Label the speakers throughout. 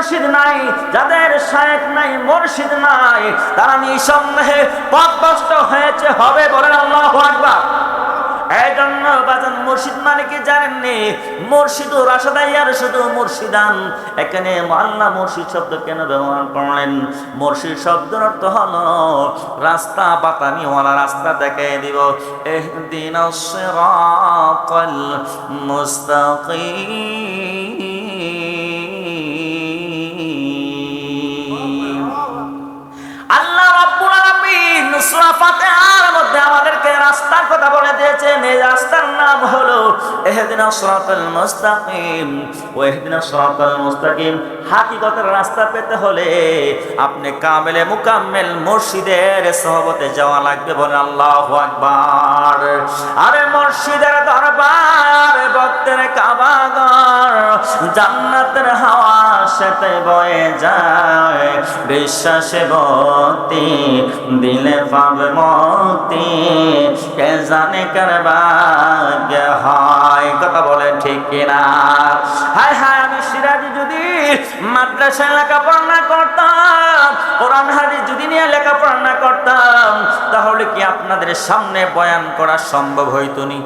Speaker 1: মুর্শিদ নাই, যাদের শায়েখ নাই, মুর্শিদ নাই, তারা নিঃসন্দেহে পথভ্রষ্ট হয়েছে, হবে। বলেন আল্লাহু আকবার। এই জন্য বাজান মুর্শিদ মানে কি জানেননি? মুর্শিদুর রাশাদাইয়ার শুধু মুর্শিদান। এখানে আল্লাহ মুর্শিদ শব্দ কেন ব্যবহার করলেন? মুর্শিদ শব্দের অর্থ হলো রাস্তা বাতানিওয়ালা, রাস্তা দেখিয়ে দিব। ইহদিনাস সিরাতাল মুস্তাকিম। আল্লাহ রাব্বুল আলামিন সূরা ফাতিহার মধ্যে আমাদেরকে রাস্তার কথা বলে দিয়েছেন। এই রাস্তার নাম হলো ইহদিনাস সিরাতাল মুস্তাকিম। ও ইহদিনাস সিরাতাল মুস্তাকিম, হাকিকতের রাস্তা পেতে হলে আপনি কামেলে মুকাম্মেল মুর্শিদের সোহবতে যাওয়া লাগবে। বলেন আল্লাহু আকবার। আরে মুর্শিদের দরবার, ভক্তের কাবাগর, জান্নাতের হাওয়া সাথে বয়ে যায়, বিশ্বাসে ভক্তি দিলে পাবে মুক্তি, কে জানে কার ভাগ্য হয়। কথা বলে ঠিক কিনা? হায় হায়, আমি সিরাজি যদি মাদ্রাসায় লেখাপড়া না করতাম, কোরআন হাদিস যদি নিয়ে লেখাপড়া না করতাম, তাহলে কি আপনাদের সামনে বয়ান করা সম্ভব হইতো নি?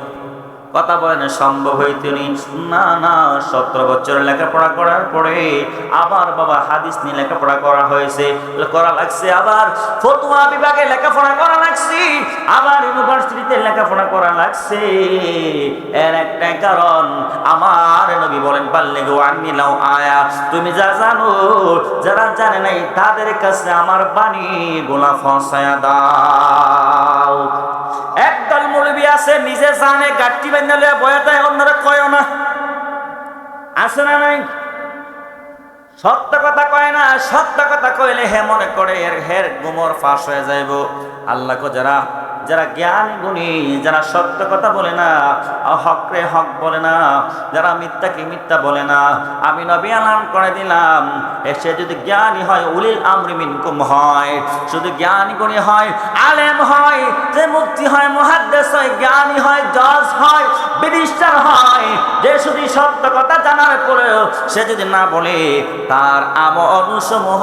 Speaker 1: কথা বলেন, সম্ভব হইতো নি? না না, 17 বছর লেখাপড়া করার পরে আবার বাবা হাদিস নিয়ে লেখাপড়া করা হয়েছে, করা লাগছে, আবার ফতোয়া বিভাগে লেখাপড়া করা লাগছে, আবার ইউনিভার্সিটিতে লেখাপড়া করা লাগছে। এর একটা কারণ, আমার নবী বলেন বাল্লিগু আন্নী লাউ আয়া, তুমি যা জানো, যারা জানে নাই তাদের কাছে আমার বাণী গোলা পৌঁছায়া দাও। একদল মৌলবী আছে, নিজে জানে, গাঠি বেঁধে লইয়া বয়া দেয়, অন্যরা কয় না। আছে না নাই? সত্য কথা কয় না। সত্য কথা কইলে হে মনে করে হের গুমর ফাঁস হয়ে যাইব। আল্লাহ কো যারা যারা জ্ঞান গুণী, যারা সত্য কথা বলে না, হকরে হক বলে না, যারা মিথ্যাকে মিথ্যা বলে না, আমি নবী আলান করে দিলাম, এসে যদি জ্ঞানী হয়, উলিল আমরি মিনকুম হয়, শুধু জ্ঞানী গুণী হয়, আলেম হয়, যে মুফতি হয়, মুহাদ্দিস হয়, জ্ঞানী হয়, জজ হয়, ব্যারিস্টার হয়, যে শুধু সত্য কথা জানার পরেও সে যদি না বলে, তার আমল সমূহ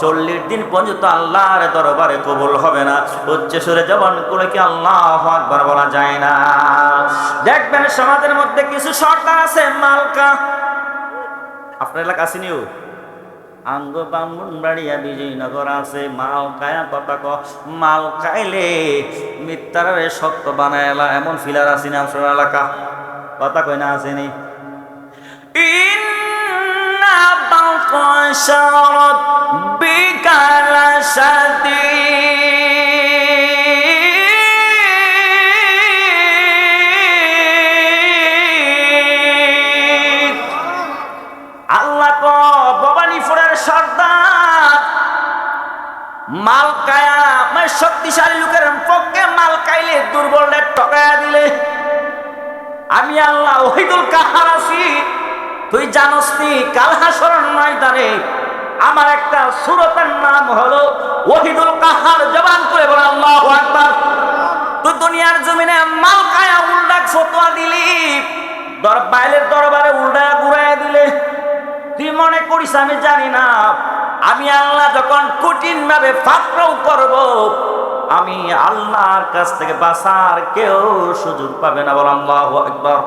Speaker 1: 40 দিন পর্যন্ত আল্লাহর দরবারে কবুল হবে না। উচ্চ সুরে জবান করে কি আল্লাহু আকবার বলা যায় না? দেখবেন সমাজের মধ্যে কিছু সর্দার আছে মালকা। আপনার এলাকা আসেনিও? আঙ্গ ব্রাহ্মণবাড়িয়া বিজয়নগর আছে মালকায়া। কথা ক মাল খাইলে মিথ্যারে সত্য বানায় এমন ফিলার আসেনি আপনার এলাকা? কথা কই না আসেনি? ইন্না বাতাশা রাব্বিকা লাশাদীদ। মাল কায়া মানে শক্তিশালী লোকের পক্ষে মাল কাইলে দুর্বল টকায়া দিলে, আমি আল্লাহ ওহিদুল কাহার আছি। তুই জানোস নি কাল হাসরের ময়দানে আমার একটা সূরতের নাম হলো ওহিদুল কাহার। জবান করে বল আল্লাহু আকবার। তুই দুনিয়ার জমিনে মাল কায়া উল্টা ফতোয়া দিলি, বাইরের দরবারে উল্টা ঘুরাইয়া দিলে, তুই মনে করিস আমি জানি না। আমি আল্লাহ যখন কঠিন ভাবে ফাকরাও করব, আমি আল্লাহর কাছ থেকে বাঁচার কেউ সুযোগ পাবে না। বল আল্লাহু আকবার।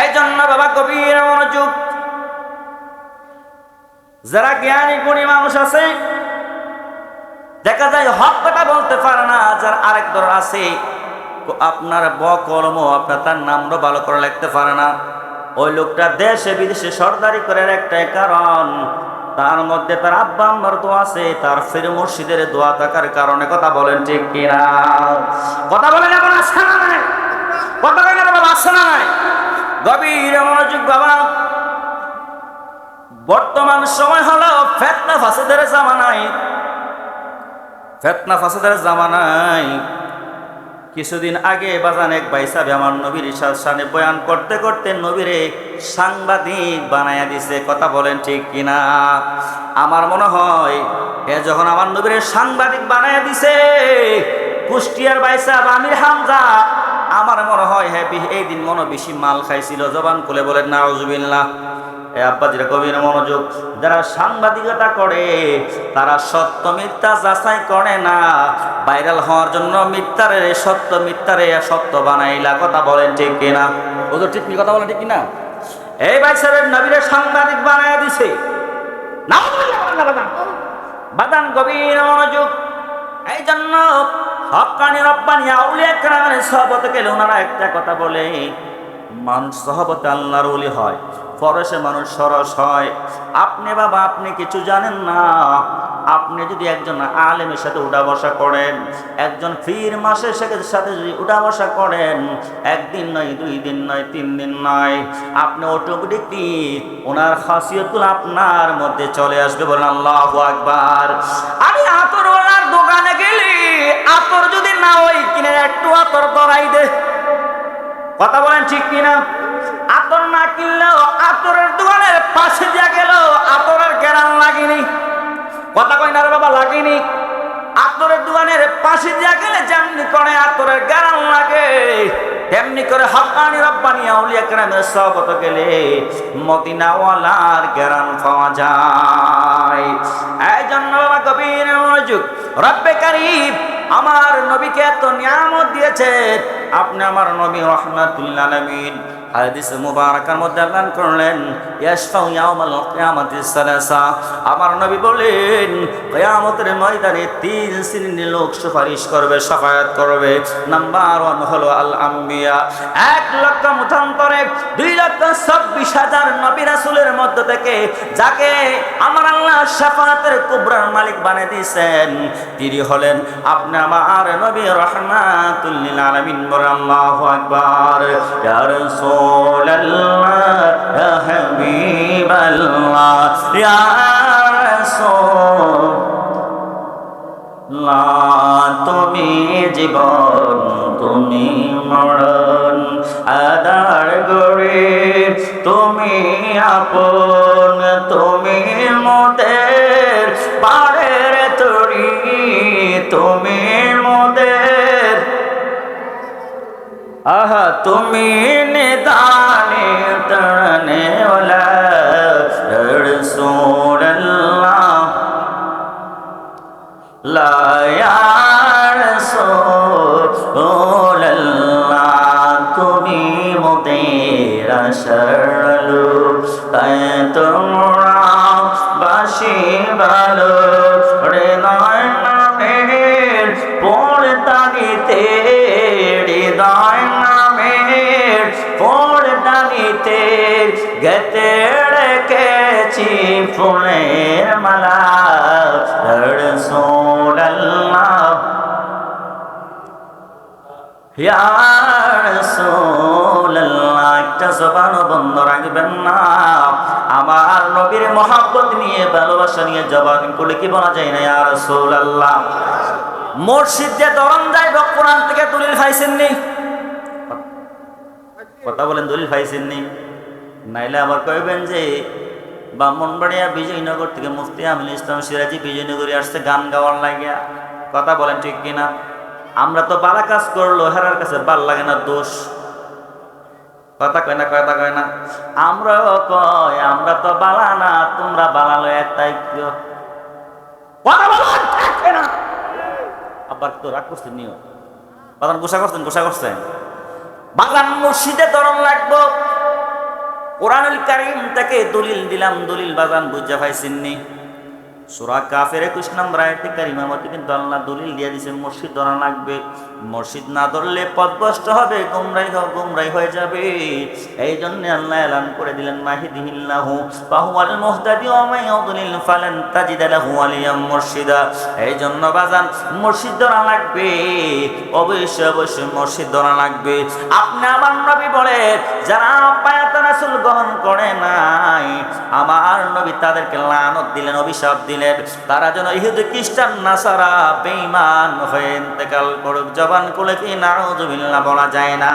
Speaker 1: এই জন্য বাবা গভীর মনোযোগ, যারা জ্ঞানী গুণী মানুষ আছে, দেখা যায় হক কথা বলতে পারে না। যার আরেক দল আছে, আপনার কলম আপনার তার নামও ভালো করে লিখতে পারে না। ওই লোকটা দেশে বিদেশে সরদারি করার একটাই কারণ, তার মধ্যে তার আব্বা আম্মার দোয়া আছে, তার ফির মুর্শিদের দোয়া থাকার কারণে। কথা বলেন ঠিক কিনা? কথা বলেন এখন আসছে না নাই? কথা বলেন এখন আসছে না নাই? গভীর মনোযোগ বাবা। বর্তমান সময় হলো ফিতনা ফাসাদের জামানায়। ফিতনা ফাসাদের জামানায় কিছুদিন আগে বাজান এক ভাই সাহেব আমার নবীর শানে বয়ান করতে করতে নবীরে সাংবাদিক বানায়া দিছে। কথা বলেন ঠিক কিনা? আমার মনে হয় যখন আমার নবীরে সাংবাদিক বানায়া দিছে, কুষ্টিয়ার ভাই সাহেব আমির হামজা, আমার মনে হয় এই দিন মনে বেশি মাল খাইছিল। জবান খুলে বলেন নাউজুবিল্লাহ। এ আব্বাজিরা গভীর মনোযোগ। যারা সাংবাদিকতা করে তারা সত্য মিথ্যা যাচাই করে না, ভাইরাল হওয়ার জন্য মিথ্যারে সত্য, মিথ্যারে সত্য বানাইলা। কথা বলেন ঠিক কিনা? ওদের ঠিক কথা বলেন ঠিক কিনা? এই ভাই সাহেব নবীরে সাংবাদিক বানায় দিছে। বাদান গভীর মনোযোগ। এই জন্য হক্কানি রব্বানি আউলিয়া কেরামের সহবতে গেলে ওনারা একটা কথা বলে, মানুষ সহবতে আল্লাহর ওলি হয়, ফরসে মানুষ সরস হয়। আপনি বাবা আপনি কিছু জানেন না। আপনি যদি একজন আলেমের সাথে উঠা বসা করেন, একজন পীর মাসের সাথে যদি উঠা বসা করেন, একদিন নয়, 2 দিন নয়, 3 দিন নয়, আপনি অটোমেটিকলি ওনার খাসিয়তুল আপনার মধ্যে চলে আসবে। বলেন আল্লাহু আকবার। আমি আতরওয়ালার দোকানে গেলে আতর যদি না ওই কিনে একটু আতর ধরাই দে। কথা বলেন ঠিক কিনা? আতর না কিনলেও আতরের দোকানের পাশে দিয়া গেল আতরের গ্যারান লাগেনি। কথা কই না রে বাবা, লাগেনি। আতরের দোকানের পাশে দিয়া গেলে যেমনি করে আতরের গ্যারান লাগে, তেমনি করে হক্কানি রব্বানি আউলিয়া কেরামের সহবতে গেলে মদিনাওয়ালার গ্যারান পাওয়া যায়। এই জন্য বাবা গভীর মনোযোগ। রব্বে কারীম আমার নবীকে এত নিয়ামত দিয়েছে। আপনি আমার নবী রাহমাতুল আলামিন হাদিস মুবারাকার মধ্যে এলান করলেন, ইয়াশফাউ ইয়াউমাল কিয়ামাতিস সালাসা। আমার নবী বলেন কিয়ামতের ময়দানে 3 শ্রেণীর লোক সুপারিশ করবে, শাফায়াত করবে। নাম্বার 1 হলো আল আম্বিয়া। 1 লক্ষ মতান্তরে 2,26,000 নবী রাসূলের মধ্য থেকে যাকে আমার আল্লাহ শাফায়াতের কুবরার মালিক বানিয়ে দিয়েছেন, তিনি হলেন আপনি আমার নবী রাহমাতুল লিল আলামিন। আল্লাহু আকবার। ইয়া রাসূলুল্লাহ, ইয়া হাবিবাল্লাহ, ইয়া রাসূলুল্লাহ, তুমি জীবন, তুমি মরণ, আদার গরে তুমি আপন, তুমি মোদের পাড়ের তরি, তুমি মোদের আহা, তুমি নিদানে তরনে ওয়ালা রাসূলুল্লাহ, লা ইয়া রাসূলুল্লাহ, তুমি মোদের আশারলু, তাই তোমরা বাসি ভালো হৃদয় নামের পড়তানিতে, হৃদয় নামের পড়তানিতে গেতে রেখেছি ফুলের মালা রাসূলুল্লাহ, ইয়া রাসূলুল্লাহ। একটা জবান বন্ধ রাখবেন না। আমার নবীর মহব্বত নিয়ে, ভালোবাসা নিয়ে জবান খুলে কি বলা যায় না ইয়া রাসূলুল্লাহ? মসজিদ যে দরম যাইব, কোরআন থেকে দলিল পাইছেননি? কথা বলেন, দলিল পাইছেননি? নাইলে আবার কইবেন যে ব্রাহ্মণবাড়িয়া বিজয়নগর থেকে মুফতি আমিনুল ইসলাম সিরাজি বিজয়নগরে আসছে গান গাওয়ার লাগিয়া। কথা বলেন ঠিক কিনা? আমরা তো বালা কাজ করলো হেরার কাছে ভাল লাগে না, দোষ। কথা কয় না, কথা কয় না। আমরাও কয় আমরা তো বালা না, তোমরা বালালো একটাই। কথা বলেন ঠিক না? আবার তো রাগ করছেন নিও, বাগান গোসা করছেন, গোসা করছেন। বাগান মসজিদে দরম লাগবো। কোরআনুল কারীম থেকে দলিল দিলাম, দলিল বাগান বুঝা পাইছেননি? সূরা কাফের 21 নম্বর আয়াতে কারিমার মধ্যে কিন্তু আল্লাহ দলিল দিয়ে দিয়েছেন মসজিদ ধরা লাগবে। মসজিদ না ধরলে পথভ্রষ্ট হবে, গুমরাই হয়ে যাবে। এই জন্য আল্লাহ এলান করে দিলেন মাহিদিহিল্লাহু ফাহুয়াল মুহতাদি ওয়া মান ইউদ্লিল ফালান তাজিদ লাহু ওয়ালিয়াম মুরশিদা। এই জন্য বাজান মসজিদ ধরা লাগবে, অবশ্যই মসজিদ ধরা লাগবে। আপনি আমার নবী বলে যারা বায়াতে রাসূল গ্রহণ করে নাই, আমার নবী তাদেরকে লানত দিলেন, অভিশাপ দিলেন, তারা যেন ইহুদি খ্রিস্টান নাসারা বেঈমান হয়ে ইন্তেকাল করুক। জবান খুলে কি নাউযুবিল্লাহ বলা যায় না?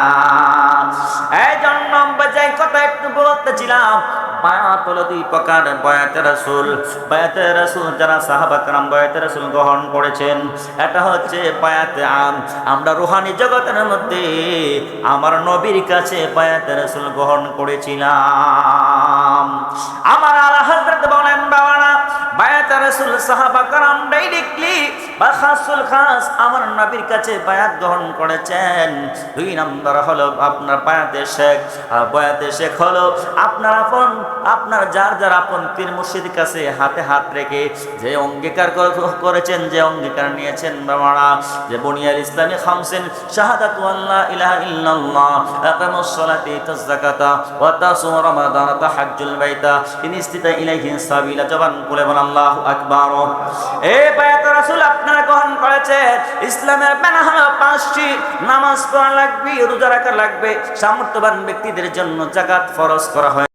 Speaker 1: এই জন্য যে কথা একটু বলতেছিলাম, বায়াত হলো 2 প্রকার। বায়াতে রাসূল যারা সাহাবা کرام বায়াতে রাসূল গ্রহণ করেছেন, এটা হচ্ছে বায়াতে আম। আমরা রূহানি জগতের মধ্যে আমার নবীর কাছে বায়াতে রাসূল গ্রহণ করেছিলাম। আমার আলা হযরত বলেন বাবারা বায়াত রাসূল সাহাবা کرام ডাইরেক্টলি বা খাসুল খাস আমার নবীর কাছে বায়াত গ্রহণ করেছেন। দুই নাম্বার হলো আপনার বায়াতে শেখ, আর বায়াতে শেখ হলো আপনার আপন, আপনার যার যার আপন পীর মুর্শিদের কাছে হাতে হাত রেখে যে অঙ্গীকার করেছেন, যে অঙ্গীকার নিয়েছেন বাবারা, যে বুনিয়াল ইসলামী খামসিন শাহাদাতু আল্লা ইলাহা ইল্লাল্লাহ আকামুস সালাতি ওয়াতাজ যাকাতা ওয়া তাসুম রমাদান ওয়া তাহাজ্জুল বাইতা ইন ইসতিতা ইলাইহি সাবিলা, জবান খুলে বলেন আল্লাহু আকবার। এই বায়াত রাসূল আপনারা গ্রহণ করেছেন। ইসলামের বানা হলো 5টি, নামাজ পড়া লাগবে, রোজা রাখা লাগবে, সামর্থ্যবান ব্যক্তিদের জন্য যাকাত ফরজ করা হয়।